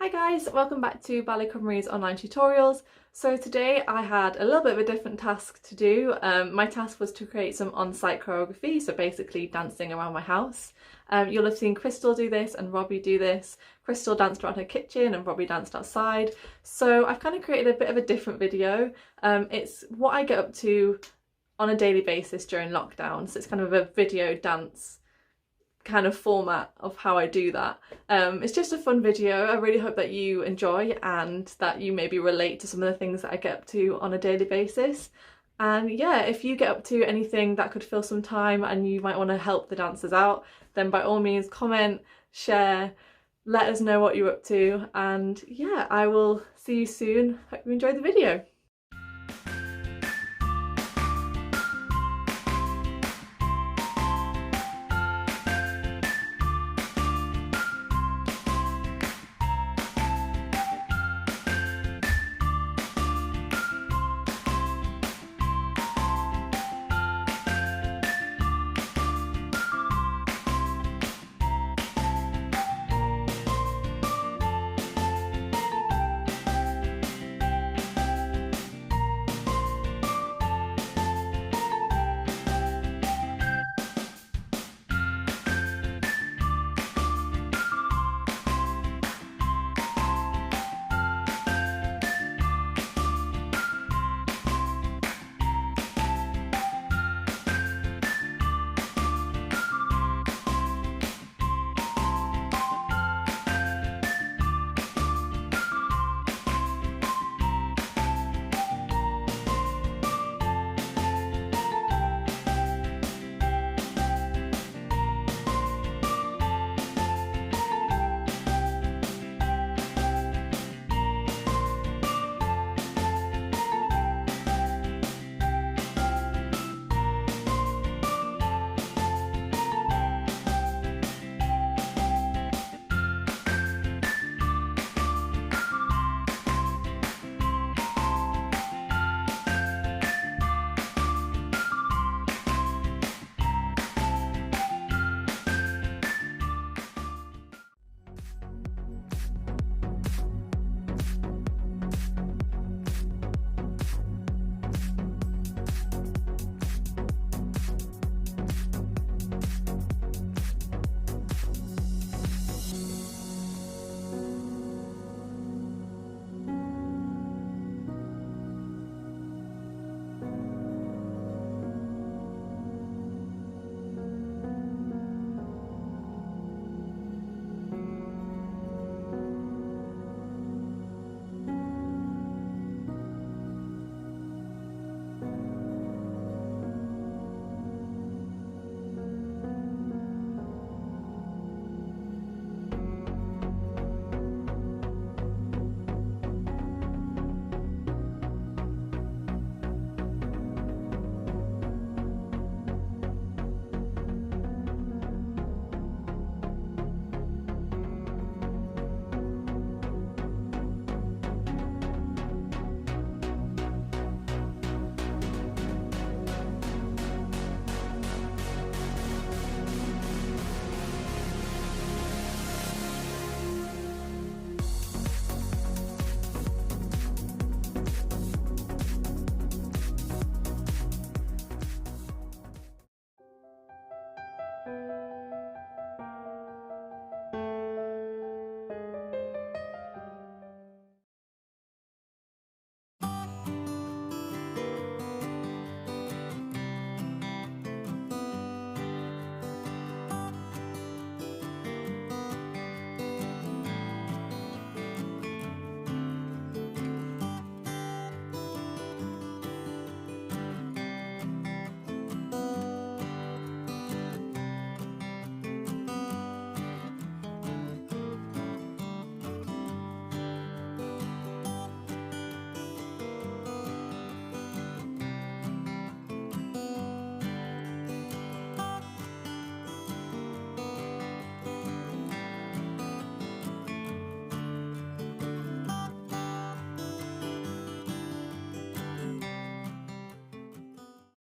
Hi guys, welcome back to Ballet Cymru's online tutorials. So today I had a little bit of a different task to do. My task was to create some on-site choreography, so basically dancing around my house. You'll have seen Crystal do this and Robbie do this. Crystal danced around her kitchen and Robbie danced outside. So I've kind of created a bit of a different video. It's what I get up to on a daily basis during lockdown, so it's kind of a video dance kind of format of how I do that. It's just a fun video. I really hope that you enjoy and that you maybe relate to some of the things that I get up to on a daily basis. And yeah, if you get up to anything that could fill some time and you might want to help the dancers out, then by all means comment, share, let us know what you're up to, and yeah, I will see you soon. Hope you enjoyed the video.